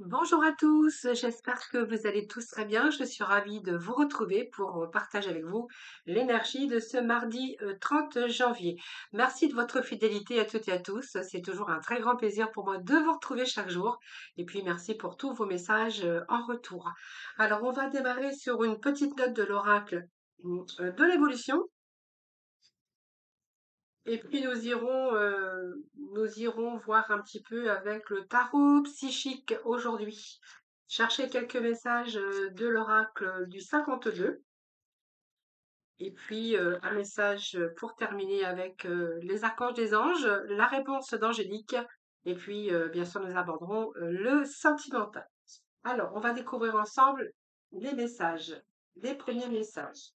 Bonjour à tous, j'espère que vous allez tous très bien. Je suis ravie de vous retrouver pour partager avec vous l'énergie de ce mardi 30 janvier. Merci de votre fidélité à toutes et à tous. C'est toujours un très grand plaisir pour moi de vous retrouver chaque jour. Et puis merci pour tous vos messages en retour. Alors on va démarrer sur une petite note de l'oracle de l'évolution. Et puis nous irons voir un petit peu avec le tarot psychique aujourd'hui. Chercher quelques messages de l'oracle du 52. Et puis un message pour terminer avec les archanges des anges, la réponse d'Angélique. Et puis bien sûr nous aborderons le sentimental. Alors on va découvrir ensemble les messages, les premiers messages.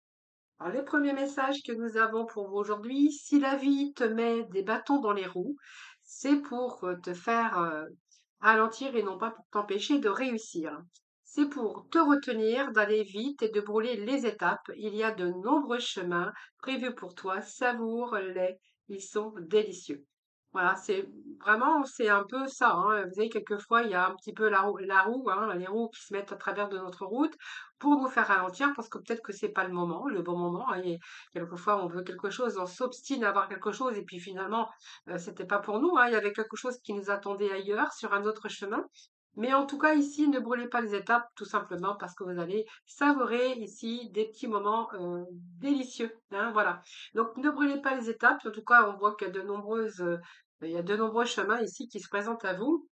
Alors, les premiers messages que nous avons pour vous aujourd'hui, si la vie te met des bâtons dans les roues, c'est pour te faire ralentir et non pas pour t'empêcher de réussir. C'est pour te retenir d'aller vite et de brûler les étapes. Il y a de nombreux chemins prévus pour toi. Savoure-les, ils sont délicieux. Voilà, c'est un peu ça, hein. Vous savez, quelquefois, il y a un petit peu la roue, hein, les roues qui se mettent à travers de notre route pour nous faire ralentir parce que peut-être que c'est pas le bon moment, hein, et quelquefois on veut quelque chose, on s'obstine à avoir quelque chose et puis finalement c'était pas pour nous, hein, il y avait quelque chose qui nous attendait ailleurs sur un autre chemin. Mais en tout cas ici, ne brûlez pas les étapes tout simplement parce que vous allez savourer ici des petits moments délicieux, hein, voilà. Donc ne brûlez pas les étapes. En tout cas, on voit qu'il y a de nombreux chemins ici qui se présentent à vous.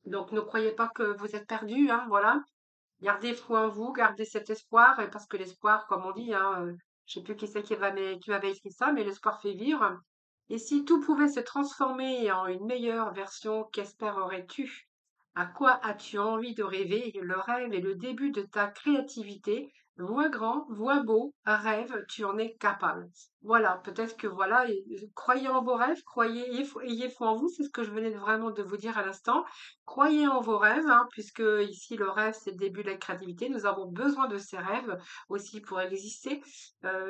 Donc ne croyez pas que vous êtes perdu, hein, voilà. Gardez foi en vous, gardez cet espoir, et parce que l'espoir, comme on dit, hein, je sais plus qui c'est qui m'avait écrit ça, mais l'espoir fait vivre. Et si tout pouvait se transformer en une meilleure version, qu'espérerais-tu? À quoi as-tu envie de rêver? Le rêve est le début de ta créativité. Vois grand, vois beau, rêve, tu en es capable. Voilà, peut-être que voilà, croyez en vos rêves, croyez, ayez foi en vous, c'est ce que je venais vraiment de vous dire à l'instant. Croyez en vos rêves, hein, puisque ici le rêve c'est le début de la créativité. Nous avons besoin de ces rêves aussi pour exister.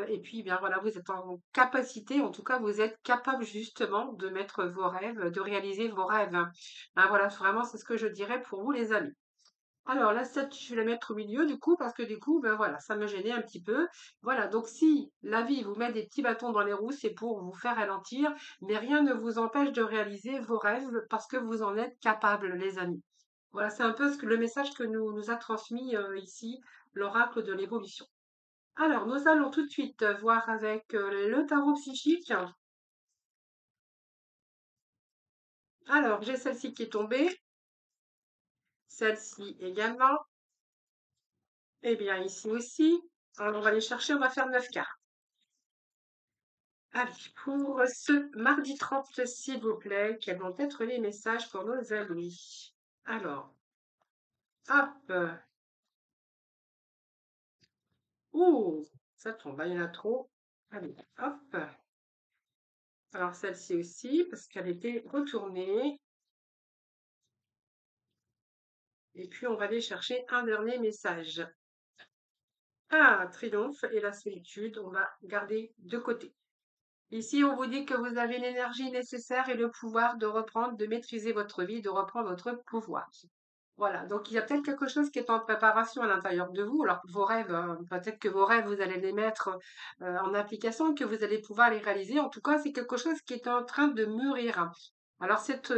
Et puis bien voilà, vous êtes en capacité, en tout cas vous êtes capable justement de mettre vos rêves, de réaliser vos rêves, hein. Hein, voilà, vraiment c'est ce que je dirais pour vous les amis. Alors la statue, je vais la mettre au milieu du coup, parce que du coup, ben voilà, ça me gênait un petit peu. Voilà, donc si la vie vous met des petits bâtons dans les roues, c'est pour vous faire ralentir, mais rien ne vous empêche de réaliser vos rêves parce que vous en êtes capable, les amis. Voilà, c'est un peu le message que nous a transmis ici l'oracle de l'évolution. Alors, nous allons tout de suite voir avec le tarot psychique. Alors, j'ai celle-ci qui est tombée, celle-ci également, et bien ici aussi. Alors, on va les chercher, on va faire 9 cartes. Allez, pour ce mardi 30, s'il vous plaît, quels vont être les messages pour nos amis? Alors, hop, ouh, ça tombe, hein, il y en a trop. Allez, hop. Alors celle-ci aussi, parce qu'elle était retournée. Et puis on va aller chercher un dernier message. Ah, triomphe et la solitude, on va garder de côté. Ici, on vous dit que vous avez l'énergie nécessaire et le pouvoir de reprendre, de maîtriser votre vie, de reprendre votre pouvoir. Voilà, donc il y a peut-être quelque chose qui est en préparation à l'intérieur de vous. Alors vos rêves, peut-être que vos rêves, vous allez les mettre en application, que vous allez pouvoir les réaliser. En tout cas, c'est quelque chose qui est en train de mûrir. Alors cette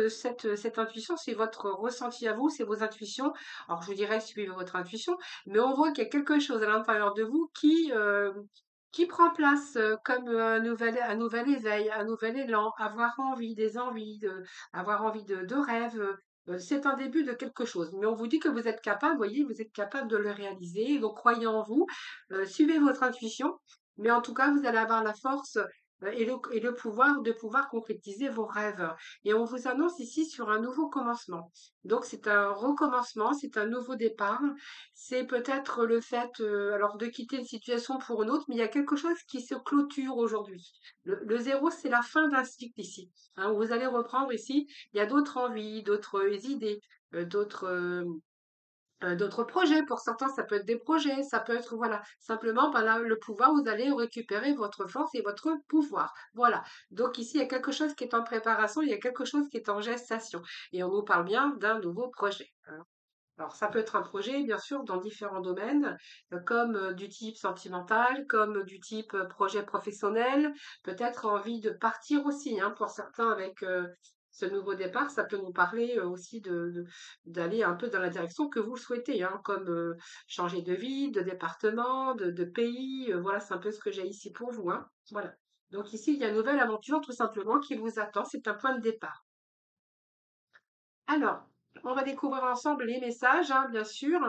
intuition, c'est votre ressenti à vous, c'est vos intuitions. Alors je vous dirais, suivez votre intuition, mais on voit qu'il y a quelque chose à l'intérieur de vous qui prend place comme un nouvel éveil, un nouvel élan, avoir envie, des envies, avoir envie de rêves. C'est un début de quelque chose, mais on vous dit que vous êtes capable, vous voyez, vous êtes capable de le réaliser, donc croyez en vous, suivez votre intuition, mais en tout cas, vous allez avoir la force et le pouvoir de pouvoir concrétiser vos rêves. Et on vous annonce ici sur un nouveau commencement. Donc c'est un recommencement, c'est un nouveau départ, c'est peut-être le fait alors de quitter une situation pour une autre, mais il y a quelque chose qui se clôture aujourd'hui. Le zéro, c'est la fin d'un cycle ici, hein, où vous allez reprendre ici, il y a d'autres envies, d'autres idées, d'autres projets. Pour certains, ça peut être des projets, ça peut être, voilà, simplement par là, le pouvoir, vous allez récupérer votre force et votre pouvoir. Voilà. Donc ici, il y a quelque chose qui est en préparation, il y a quelque chose qui est en gestation. Et on nous parle bien d'un nouveau projet, hein. Alors, ça peut être un projet, bien sûr, dans différents domaines, comme du type sentimental, comme du type projet professionnel, peut-être envie de partir aussi, hein, pour certains avec ce nouveau départ, ça peut nous parler aussi d'aller un peu dans la direction que vous souhaitez, hein, comme changer de ville, de département, de pays, voilà, c'est un peu ce que j'ai ici pour vous, hein, voilà. Donc ici, il y a une nouvelle aventure tout simplement qui vous attend, c'est un point de départ. Alors, on va découvrir ensemble les messages, hein, bien sûr.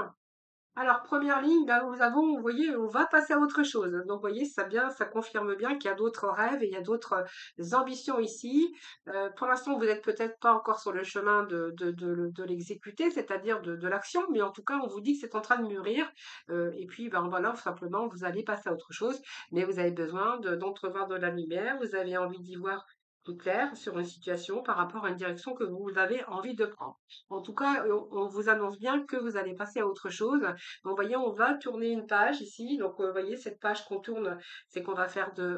Alors, première ligne, ben, vous voyez, on va passer à autre chose. Donc, vous voyez, ça confirme bien qu'il y a d'autres rêves et il y a d'autres ambitions ici. Pour l'instant, vous n'êtes peut-être pas encore sur le chemin de l'exécuter, c'est-à-dire de l'action, mais en tout cas, on vous dit que c'est en train de mûrir. Et puis, ben voilà, simplement, vous allez passer à autre chose, mais vous avez besoin d'entrevoir de la lumière, vous avez envie d'y voir plus clair sur une situation par rapport à une direction que vous avez envie de prendre. En tout cas, on vous annonce bien que vous allez passer à autre chose. Donc, vous voyez, on va tourner une page ici. Donc, vous voyez, cette page qu'on tourne, c'est qu'on va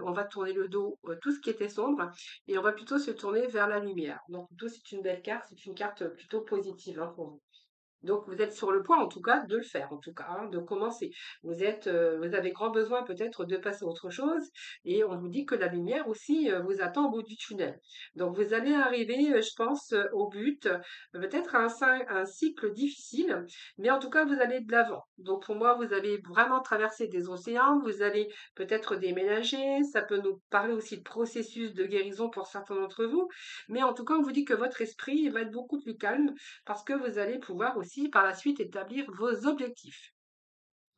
on va tourner le dos, tout ce qui était sombre, et on va plutôt se tourner vers la lumière. Donc, plutôt, c'est une belle carte, c'est une carte plutôt positive, hein, pour vous. Donc, vous êtes sur le point, en tout cas, de le faire, en tout cas, hein, de commencer. Vous avez grand besoin peut-être de passer à autre chose, et on vous dit que la lumière aussi vous attend au bout du tunnel. Donc, vous allez arriver, je pense, au but, peut-être à un cycle difficile, mais en tout cas, vous allez de l'avant. Donc, pour moi, vous allez vraiment traverser des océans, vous allez peut-être déménager, ça peut nous parler aussi de processus de guérison pour certains d'entre vous, mais en tout cas, on vous dit que votre esprit va être beaucoup plus calme parce que vous allez pouvoir aussi par la suite établir vos objectifs.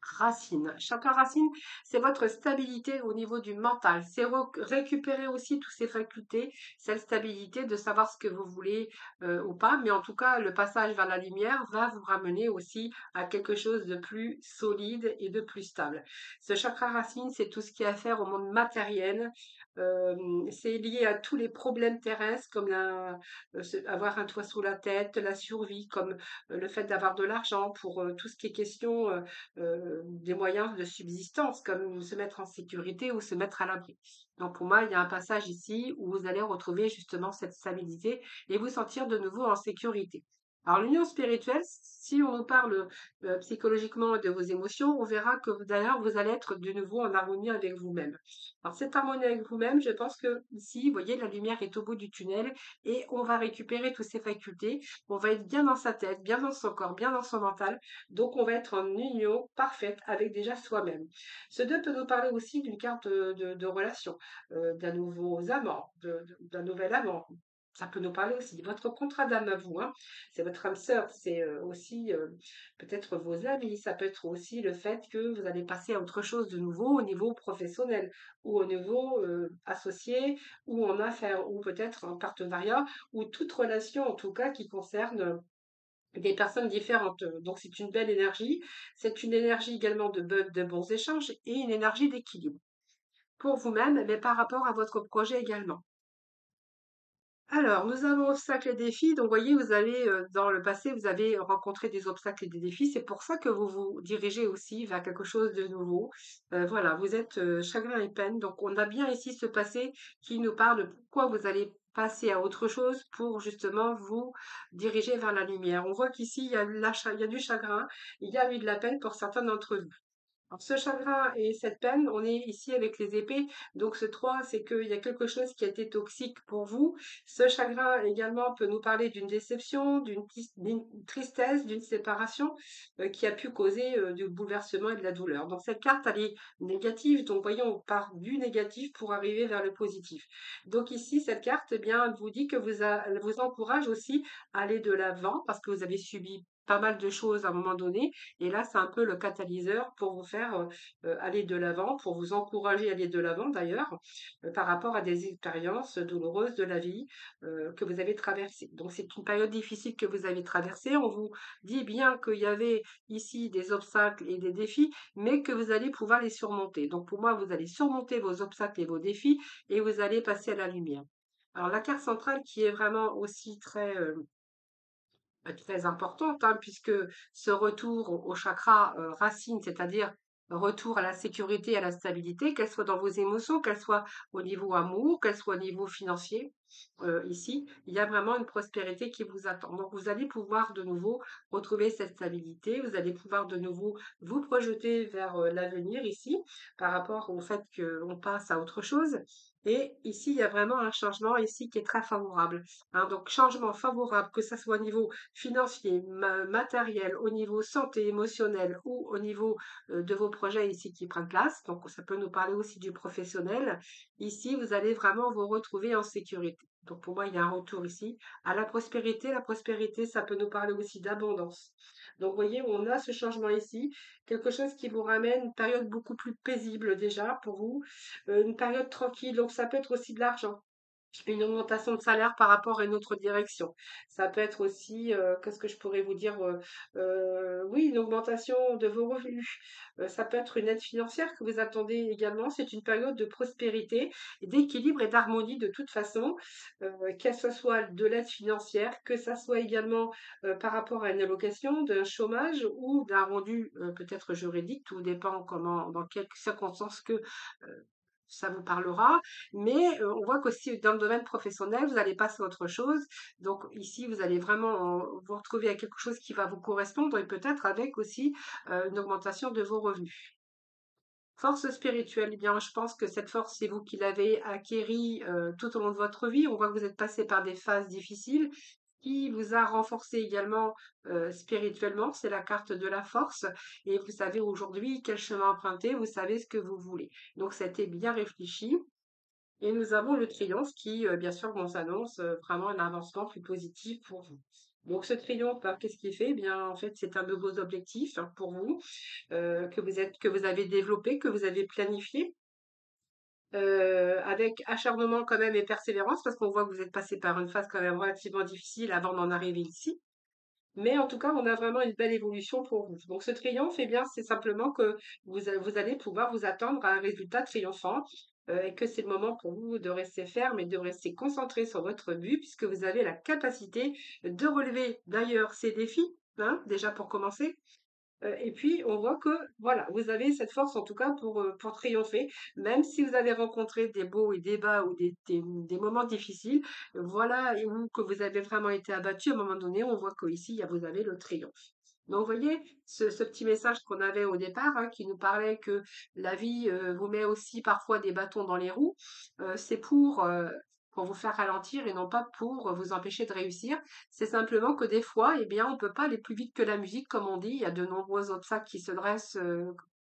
Racine. Chakra racine, c'est votre stabilité au niveau du mental. C'est récupérer aussi toutes ces facultés, cette stabilité de savoir ce que vous voulez ou pas. Mais en tout cas, le passage vers la lumière va vous ramener aussi à quelque chose de plus solide et de plus stable. Ce chakra racine, c'est tout ce qui a à faire au monde matériel. C'est lié à tous les problèmes terrestres comme avoir un toit sous la tête, la survie, comme le fait d'avoir de l'argent pour tout ce qui est question des moyens de subsistance, comme se mettre en sécurité ou se mettre à l'abri. Donc pour moi, il y a un passage ici où vous allez retrouver justement cette stabilité et vous sentir de nouveau en sécurité. Alors l'union spirituelle, si on nous parle psychologiquement de vos émotions, on verra que d'ailleurs vous allez être de nouveau en harmonie avec vous-même. Alors cette harmonie avec vous-même, je pense que ici, vous voyez, la lumière est au bout du tunnel et on va récupérer toutes ces facultés. On va être bien dans sa tête, bien dans son corps, bien dans son mental, donc, on va être en union parfaite avec déjà soi-même. Ce 2 peut nous parler aussi d'une carte de relation, d'un nouveau amant, d'un nouvel amant. Ça peut nous parler aussi de votre contrat d'âme à vous, hein. C'est votre âme sœur, c'est aussi peut-être vos amis, ça peut être aussi le fait que vous allez passer à autre chose de nouveau au niveau professionnel ou au niveau associé ou en affaires ou peut-être en partenariat ou toute relation en tout cas qui concerne des personnes différentes. Donc c'est une belle énergie. C'est une énergie également de bons échanges et une énergie d'équilibre pour vous-même, mais par rapport à votre projet également. Alors, nous avons obstacles et défis. Donc, vous voyez, vous avez, dans le passé, vous avez rencontré des obstacles et des défis. C'est pour ça que vous vous dirigez aussi vers quelque chose de nouveau. Voilà, vous êtes chagrin et peine. Donc, on a bien ici ce passé qui nous parle de pourquoi vous allez passer à autre chose pour justement vous diriger vers la lumière. On voit qu'ici, il y a du chagrin, il y a eu de la peine pour certains d'entre vous. Alors, ce chagrin et cette peine, on est ici avec les épées. Donc, ce 3, c'est qu'il y a quelque chose qui a été toxique pour vous. Ce chagrin également peut nous parler d'une déception, d'une tristesse, d'une séparation qui a pu causer du bouleversement et de la douleur. Donc, cette carte, elle est négative. Donc, voyons, on part du négatif pour arriver vers le positif. Donc, ici, cette carte, eh bien, elle vous dit que elle vous encourage aussi à aller de l'avant parce que vous avez subi pas mal de choses à un moment donné et là, c'est un peu le catalyseur pour vous faire aller de l'avant, pour vous encourager à aller de l'avant d'ailleurs, par rapport à des expériences douloureuses de la vie que vous avez traversées. Donc c'est une période difficile que vous avez traversée. On vous dit bien qu'il y avait ici des obstacles et des défis, mais que vous allez pouvoir les surmonter. Donc pour moi, vous allez surmonter vos obstacles et vos défis et vous allez passer à la lumière. Alors la carte centrale qui est vraiment aussi très importante, hein, puisque ce retour au chakra racine, c'est-à-dire retour à la sécurité, à la stabilité, qu'elle soit dans vos émotions, qu'elle soit au niveau amour, qu'elle soit au niveau financier, ici, il y a vraiment une prospérité qui vous attend. Donc, vous allez pouvoir de nouveau retrouver cette stabilité, vous allez pouvoir de nouveau vous projeter vers l'avenir ici, par rapport au fait qu'on passe à autre chose. Et ici, il y a vraiment un changement ici qui est très favorable, hein. Donc, changement favorable, que ce soit au niveau financier, matériel, au niveau santé, émotionnel ou au niveau de vos projets ici qui prennent place. Donc, ça peut nous parler aussi du professionnel. Ici, vous allez vraiment vous retrouver en sécurité. Donc, pour moi, il y a un retour ici à la prospérité. La prospérité, ça peut nous parler aussi d'abondance. Donc, vous voyez, on a ce changement ici, quelque chose qui vous ramène une période beaucoup plus paisible déjà pour vous, une période tranquille. Donc, ça peut être aussi de l'argent, une augmentation de salaire par rapport à une autre direction. Ça peut être aussi, qu'est-ce que je pourrais vous dire? Oui, une augmentation de vos revenus. Ça peut être une aide financière que vous attendez également. C'est une période de prospérité, d'équilibre et d'harmonie de toute façon, que ce soit de l'aide financière, que ça soit également, par rapport à une allocation, d'un chômage ou d'un rendu, peut-être juridique, tout dépend comment dans quelles circonstances que, ça vous parlera. Mais on voit qu'aussi dans le domaine professionnel, vous allez passer à autre chose. Donc ici, vous allez vraiment vous retrouver à quelque chose qui va vous correspondre et peut-être avec aussi une augmentation de vos revenus. Force spirituelle, eh bien, je pense que cette force, c'est vous qui l'avez acquérie tout au long de votre vie. On voit que vous êtes passé par des phases difficiles qui vous a renforcé également spirituellement. C'est la carte de la force et vous savez aujourd'hui quel chemin emprunter, vous savez ce que vous voulez. Donc, c'était bien réfléchi. Et nous avons le triomphe qui, bien sûr, nous annonce vraiment un avancement plus positif pour vous. Donc, ce triomphe, ben, qu'est-ce qu'il fait? Eh bien, en fait, c'est un de vos objectifs hein, pour vous, que vous avez développé, que vous avez planifié, avec acharnement quand même et persévérance, parce qu'on voit que vous êtes passé par une phase quand même relativement difficile avant d'en arriver ici. Mais en tout cas, on a vraiment une belle évolution pour vous. Donc ce triomphe, eh bien, c'est simplement que vous allez pouvoir vous attendre à un résultat triomphant, et que c'est le moment pour vous de rester ferme et de rester concentré sur votre but, puisque vous avez la capacité de relever d'ailleurs ces défis, hein, déjà pour commencer, et puis on voit que voilà, vous avez cette force en tout cas pour triompher, même si vous avez rencontré des beaux et des bas ou des moments difficiles, voilà, et ou que vous avez vraiment été abattu à un moment donné, on voit qu'ici, vous avez le triomphe. Donc, vous voyez, ce petit message qu'on avait au départ, hein, qui nous parlait que la vie vous met aussi parfois des bâtons dans les roues, c'est pour vous faire ralentir et non pas pour vous empêcher de réussir. C'est simplement que des fois, eh bien, on peut pas aller plus vite que la musique, comme on dit. Il y a de nombreux obstacles qui se dressent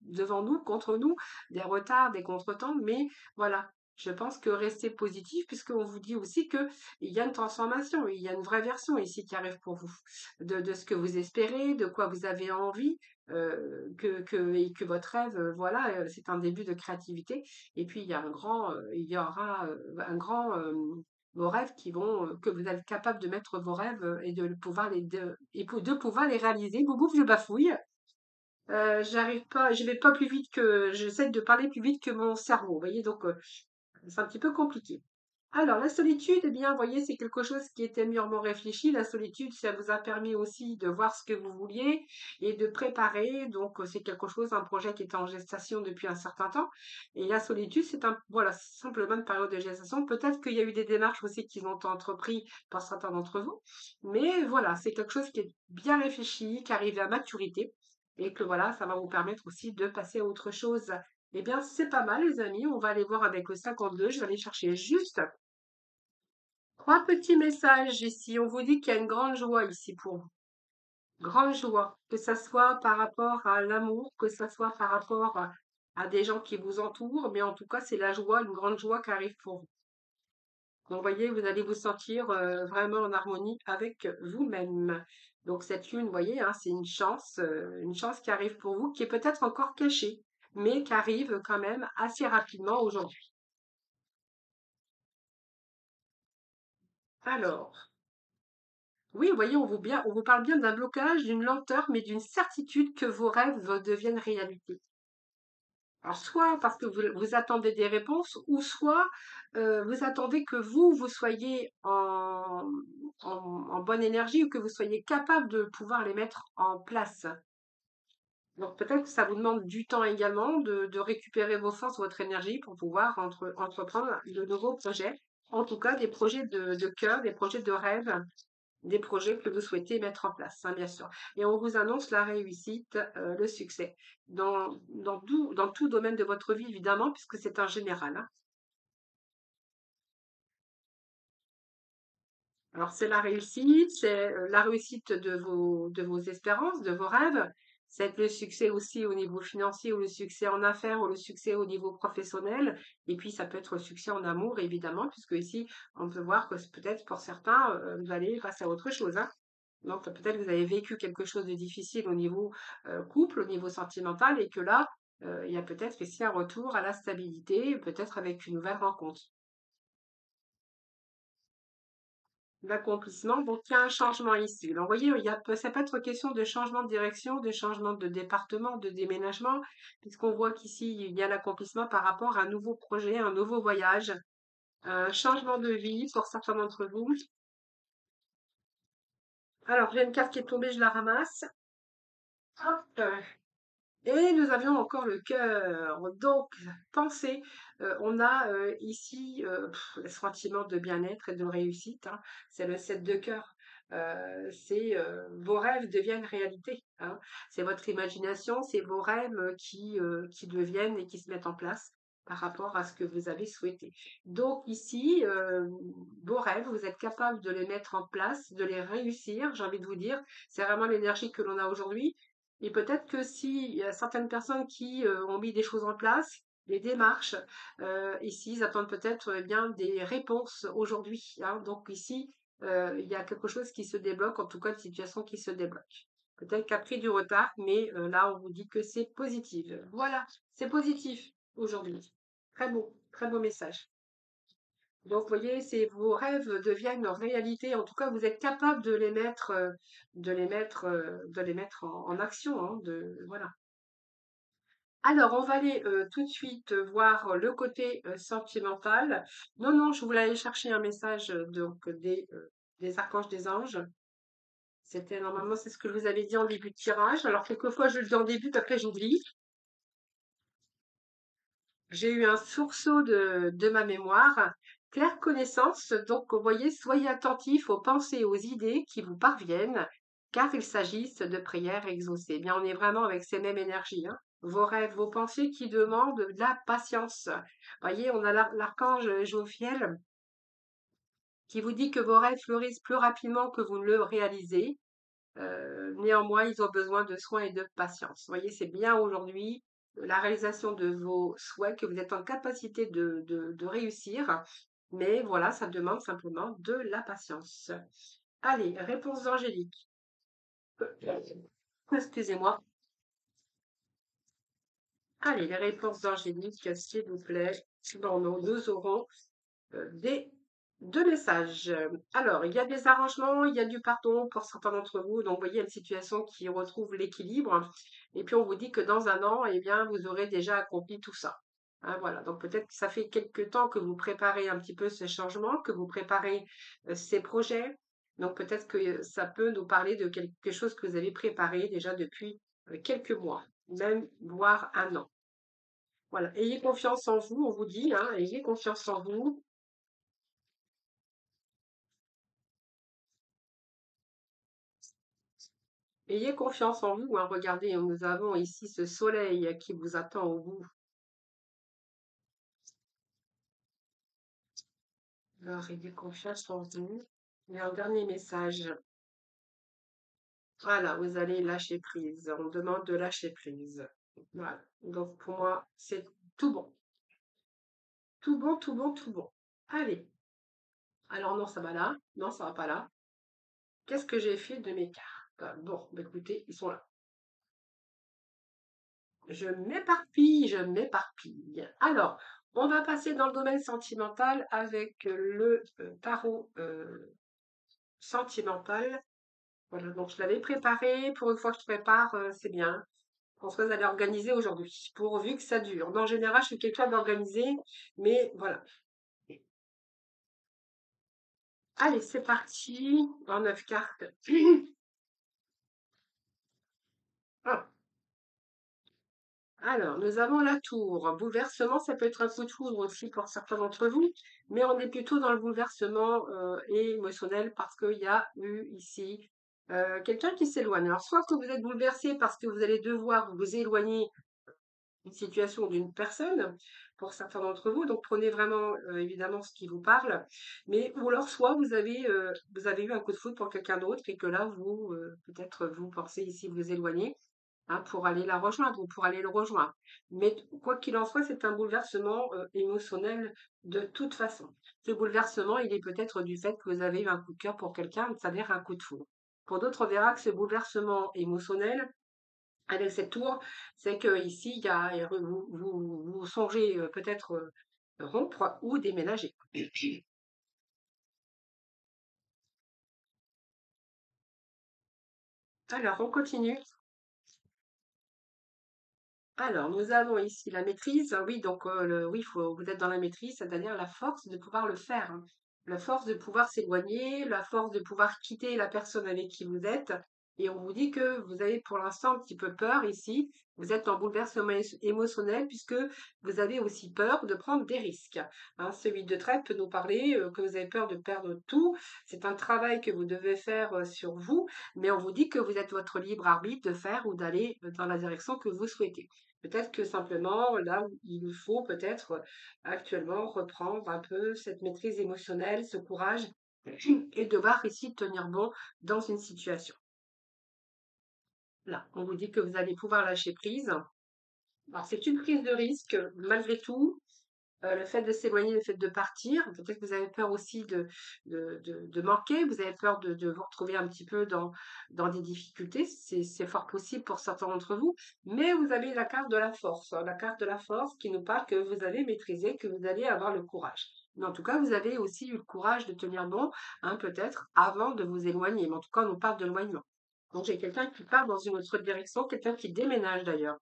devant nous, contre nous, des retards, des contretemps. Mais voilà, je pense que restez positif, puisqu'on vous dit aussi que il y a une transformation, il y a une vraie version ici qui arrive pour vous, de ce que vous espérez, de quoi vous avez envie. Et que votre rêve, voilà, c'est un début de créativité. Et puis il y aura un grand vos rêves qui vont, que vous êtes capable de mettre vos rêves et de pouvoir de pouvoir les réaliser. Boubou, je bafouille. J'arrive pas, je vais pas plus vite que, j'essaie de parler plus vite que mon cerveau. Vous voyez, donc c'est un petit peu compliqué. Alors, la solitude, eh bien, vous voyez, c'est quelque chose qui était mûrement réfléchi. La solitude, ça vous a permis aussi de voir ce que vous vouliez et de préparer. Donc, c'est quelque chose, un projet qui était en gestation depuis un certain temps. Et la solitude, c'est voilà, c'est simplement une période de gestation. Peut-être qu'il y a eu des démarches aussi qui ont été entreprises par certains d'entre vous. Mais voilà, c'est quelque chose qui est bien réfléchi, qui arrive à maturité. Et que voilà, ça va vous permettre aussi de passer à autre chose. Eh bien, c'est pas mal, les amis. On va aller voir avec le 52. Je vais aller chercher juste trois petits messages ici. On vous dit qu'il y a une grande joie ici pour vous. Grande joie. Que ça soit par rapport à l'amour, que ça soit par rapport à des gens qui vous entourent. Mais en tout cas, c'est la joie, une grande joie qui arrive pour vous. Donc, vous voyez, vous allez vous sentir vraiment en harmonie avec vous-même. Donc, cette lune, vous voyez, hein, c'est une chance qui arrive pour vous, qui est peut-être encore cachée, mais qui arrive quand même assez rapidement aujourd'hui. Alors, oui, vous voyez, on vous parle bien d'un blocage, d'une lenteur, mais d'une certitude que vos rêves deviennent réalité. Alors, soit parce que vous attendez des réponses, ou soit vous attendez que vous soyez en bonne énergie ou que vous soyez capable de pouvoir les mettre en place. Donc, peut-être que ça vous demande du temps également de récupérer vos forces, votre énergie pour pouvoir entreprendre de nouveaux projets. En tout cas, des projets de cœur, des projets de rêve, des projets que vous souhaitez mettre en place, hein, bien sûr. Et on vous annonce la réussite, le succès dans tout domaine de votre vie, évidemment, puisque c'est un général, hein. Alors, c'est la réussite de vos espérances, de vos rêves. C'est le succès aussi au niveau financier ou le succès en affaires ou le succès au niveau professionnel. Et puis, ça peut être le succès en amour, évidemment, puisque ici, on peut voir que peut-être pour certains, vous allez passer à autre chose, hein. Donc, peut-être que vous avez vécu quelque chose de difficile au niveau couple, au niveau sentimental, et que là, il y a peut-être ici un retour à la stabilité, peut-être avec une nouvelle rencontre. L'accomplissement, donc il y a un changement ici. Alors, vous voyez, ça peut être question de changement de direction, de changement de département, de déménagement, puisqu'on voit qu'ici, il y a l'accomplissement par rapport à un nouveau projet, un nouveau voyage, un changement de vie pour certains d'entre vous. Alors, j'ai une carte qui est tombée, je la ramasse. Hop. Et nous avions encore le cœur. Donc, pensez, on a ici le sentiment de bien-être et de réussite, hein. C'est le 7 de cœur. C'est vos rêves deviennent réalité, hein. C'est votre imagination, c'est vos rêves qui deviennent et qui se mettent en place par rapport à ce que vous avez souhaité. Donc ici, vos rêves, vous êtes capable de les mettre en place, de les réussir, j'ai envie de vous dire. C'est vraiment l'énergie que l'on a aujourd'hui. Et peut-être que s'il y a certaines personnes qui ont mis des choses en place, des démarches, ici, ils attendent peut-être bien des réponses aujourd'hui, hein. Donc ici, il y a quelque chose qui se débloque, en tout cas une situation qui se débloque. Peut-être qu'a pris du retard, mais là, on vous dit que c'est positif. Voilà, c'est positif aujourd'hui. Très beau message. Donc, vous voyez, vos rêves deviennent réalité. En tout cas, vous êtes capable de les mettre, de les mettre en action, hein, voilà. Alors, on va aller tout de suite voir le côté sentimental. Non, non, je voulais aller chercher un message des archanges, des anges. C'était normalement, c'est ce que je vous avais dit en début de tirage. Alors, quelquefois, je le dis en début, puis après, j'oublie. J'ai eu un sursaut de ma mémoire. Claire connaissance, donc vous voyez, soyez attentifs aux pensées et aux idées qui vous parviennent, car il s'agisse de prières exaucées. Eh bien, on est vraiment avec ces mêmes énergies, hein. Vos rêves, vos pensées qui demandent de la patience. Vous voyez, on a l'archange Jophiel qui vous dit que vos rêves fleurissent plus rapidement que vous ne le réalisez. Néanmoins, ils ont besoin de soins et de patience. Vous voyez, c'est bien aujourd'hui la réalisation de vos souhaits que vous êtes en capacité de réussir. Mais voilà, ça demande simplement de la patience. Allez, réponse d'Angélique. Excusez-moi. Allez, les réponses d'Angélique, s'il vous plaît. Bon, nous aurons des deux messages. Alors, il y a des arrangements, il y a du pardon pour certains d'entre vous. Donc, vous voyez, une situation qui retrouve l'équilibre. Et puis, on vous dit que dans un an, eh bien, vous aurez déjà accompli tout ça. Hein, voilà. Donc, peut-être que ça fait quelque temps que vous préparez un petit peu ce changement, que vous préparez ces projets. Donc, peut-être que ça peut nous parler de quelque chose que vous avez préparé déjà depuis quelques mois, même voire un an. Voilà. Ayez confiance en vous, on vous dit, hein, ayez confiance en vous. Ayez confiance en vous, hein. Regardez, nous avons ici ce soleil qui vous attend au bout. Alors, ayez confiance en vous. Et un dernier message. Voilà, vous allez lâcher prise. On demande de lâcher prise. Voilà. Donc, pour moi, c'est tout bon. Tout bon, tout bon, tout bon. Allez. Alors, non, ça va là. Non, ça va pas là. Qu'est-ce que j'ai fait de mes cartes? Bon, bah, écoutez, ils sont là. Je m'éparpille, je m'éparpille. Alors, on va passer dans le domaine sentimental avec le tarot sentimental. Voilà, donc je l'avais préparé. Pour une fois que je prépare, c'est bien. Françoise, elle est organisée aujourd'hui, pourvu que ça dure. Mais en général, je suis quelqu'un d'organisé, mais voilà. Allez, c'est parti. En 9 cartes. Ah, Alors, nous avons la tour. Bouleversement, ça peut être un coup de foudre aussi pour certains d'entre vous, mais on est plutôt dans le bouleversement émotionnel parce qu'il y a eu ici quelqu'un qui s'éloigne. Alors, soit que vous êtes bouleversé parce que vous allez devoir vous éloigner d'une situation ou d'une personne, pour certains d'entre vous, donc prenez vraiment évidemment ce qui vous parle, mais ou alors soit vous avez eu un coup de foudre pour quelqu'un d'autre et que là, vous, peut-être vous pensez ici vous éloigner hein, pour aller la rejoindre ou pour aller le rejoindre. Mais quoi qu'il en soit, c'est un bouleversement émotionnel de toute façon. Ce bouleversement, il est peut-être du fait que vous avez eu un coup de cœur pour quelqu'un, c'est-à-dire un coup de foudre. Pour d'autres, on verra que ce bouleversement émotionnel, avec cette tour, c'est que ici, vous songez peut-être rompre ou déménager. Alors, on continue. Alors, nous avons ici la maîtrise. Oui, donc oui, vous êtes dans la maîtrise, c'est-à-dire la force de pouvoir le faire, hein. La force de pouvoir s'éloigner, la force de pouvoir quitter la personne avec qui vous êtes. Et on vous dit que vous avez pour l'instant un petit peu peur ici. Vous êtes en bouleversement émotionnel puisque vous avez aussi peur de prendre des risques, hein. Ce 8 de trèfle peut nous parler que vous avez peur de perdre tout. C'est un travail que vous devez faire sur vous, mais on vous dit que vous êtes votre libre arbitre de faire ou d'aller dans la direction que vous souhaitez. Peut-être que simplement, là, il faut peut-être actuellement reprendre un peu cette maîtrise émotionnelle, ce courage et devoir ici tenir bon dans une situation. Là, on vous dit que vous allez pouvoir lâcher prise. Alors, c'est une prise de risque, malgré tout, le fait de s'éloigner, le fait de partir, peut-être que vous avez peur aussi de manquer, vous avez peur de vous retrouver un petit peu dans des difficultés, c'est fort possible pour certains d'entre vous, mais vous avez la carte de la force, hein, la carte de la force qui nous parle que vous allez maîtriser, que vous allez avoir le courage. Mais en tout cas, vous avez aussi eu le courage de tenir bon, hein, peut-être, avant de vous éloigner. Mais en tout cas, on nous parle de l'éloignement. Donc, j'ai quelqu'un qui part dans une autre direction, quelqu'un qui déménage d'ailleurs.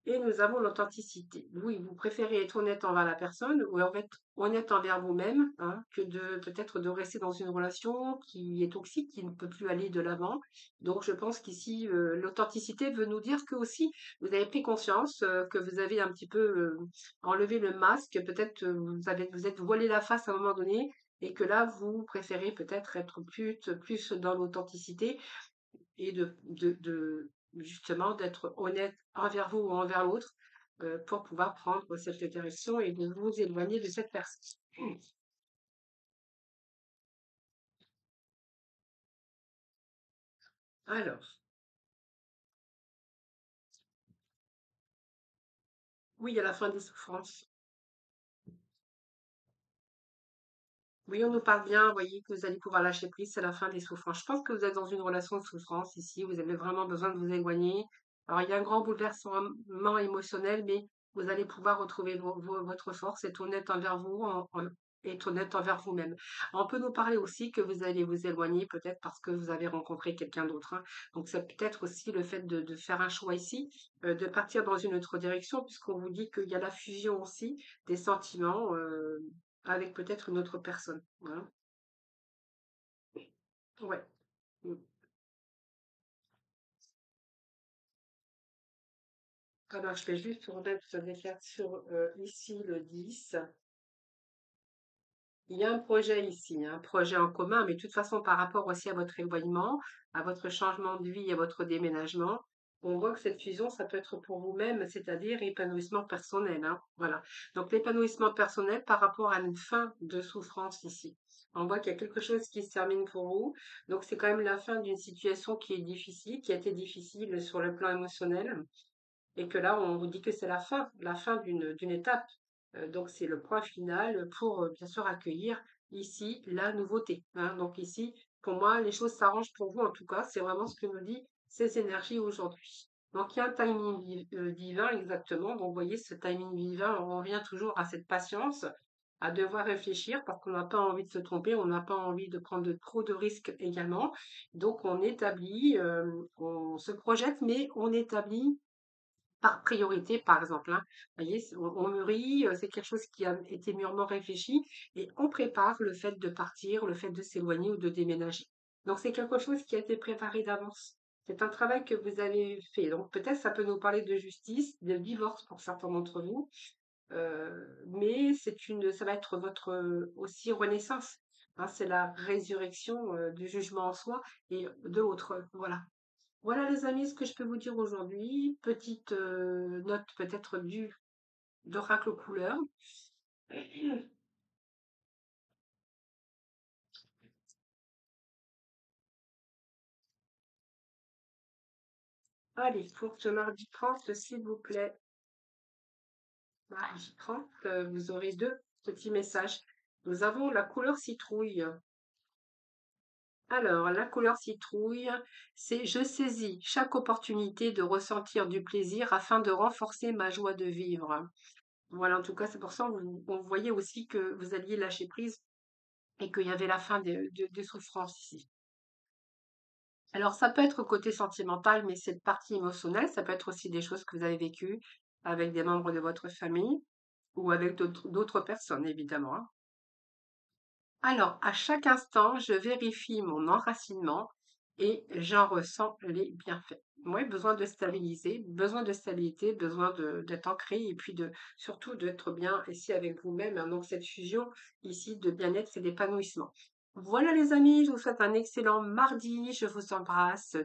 Et nous avons l'authenticité. Oui, vous préférez être honnête envers la personne ou en fait honnête envers vous-même, hein, que de peut-être de rester dans une relation qui est toxique, qui ne peut plus aller de l'avant. Donc je pense qu'ici, l'authenticité veut nous dire que aussi vous avez pris conscience que vous avez un petit peu enlevé le masque, peut-être vous êtes voilé la face à un moment donné et que là vous préférez peut-être être plus dans l'authenticité et justement d'être honnête envers vous ou envers l'autre pour pouvoir prendre cette direction et de vous éloigner de cette personne. Alors, oui, à la fin des souffrances. Oui, on nous parle bien, vous voyez, que vous allez pouvoir lâcher prise, c'est la fin des souffrances. Je pense que vous êtes dans une relation de souffrance ici, vous avez vraiment besoin de vous éloigner. Alors, il y a un grand bouleversement émotionnel, mais vous allez pouvoir retrouver votre force, être honnête envers vous, être honnête envers vous-même. On peut nous parler aussi que vous allez vous éloigner, peut-être parce que vous avez rencontré quelqu'un d'autre, hein. Donc, c'est peut-être aussi le fait de faire un choix ici, de partir dans une autre direction, puisqu'on vous dit qu'il y a la fusion aussi des sentiments. Avec peut-être une autre personne, voilà. Ouais. Mmh. Alors je vais juste remettre les cartes sur, ici le 10. Il y a un projet ici, hein, un projet en commun, mais de toute façon par rapport aussi à votre éloignement, à votre changement de vie, à votre déménagement, on voit que cette fusion, ça peut être pour vous-même, c'est-à-dire épanouissement personnel, hein, voilà. Donc l'épanouissement personnel par rapport à une fin de souffrance ici. On voit qu'il y a quelque chose qui se termine pour vous, donc c'est quand même la fin d'une situation qui est difficile, qui a été difficile sur le plan émotionnel. Et que là, on vous dit que c'est la fin d'une étape. Donc c'est le point final pour bien sûr accueillir ici la nouveauté, hein. Donc ici, pour moi, les choses s'arrangent pour vous en tout cas. C'est vraiment ce que nous dit ces énergies aujourd'hui. Donc il y a un timing divin exactement. Donc vous voyez, ce timing divin, on revient toujours à cette patience, à devoir réfléchir parce qu'on n'a pas envie de se tromper, on n'a pas envie de prendre trop de risques également. Donc on établit, on se projette, mais on établit par priorité, par exemple, hein. Vous voyez, on mûrit, c'est quelque chose qui a été mûrement réfléchi et on prépare le fait de partir, le fait de s'éloigner ou de déménager. Donc c'est quelque chose qui a été préparé d'avance. C'est un travail que vous avez fait. Donc peut-être ça peut nous parler de justice, de divorce pour certains d'entre vous, mais ça va être votre aussi renaissance. Hein, c'est la résurrection du jugement en soi et de l'autre. Voilà. Voilà les amis, ce que je peux vous dire aujourd'hui. Petite note peut-être du d'oracle couleur. Allez, pour ce mardi 30, s'il vous plaît. Mardi 30, vous aurez deux petits messages. Nous avons la couleur citrouille. Alors, la couleur citrouille, c'est je saisis chaque opportunité de ressentir du plaisir afin de renforcer ma joie de vivre. Voilà, en tout cas, c'est pour ça qu'on voyait aussi que vous alliez lâcher prise et qu'il y avait la fin des souffrances ici. Alors, ça peut être côté sentimental, mais cette partie émotionnelle, ça peut être aussi des choses que vous avez vécues avec des membres de votre famille ou avec d'autres personnes, évidemment, hein. Alors, à chaque instant, je vérifie mon enracinement et j'en ressens les bienfaits. Moi, besoin de stabiliser, besoin de stabilité, besoin d'être ancré et puis surtout d'être bien ici avec vous-même, hein. Donc, cette fusion ici de bien-être et d'épanouissement. Voilà, les amis, je vous souhaite un excellent mardi. Je vous embrasse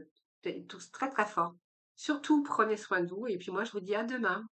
tous très, très fort. Surtout, prenez soin de vous et puis moi, je vous dis à demain.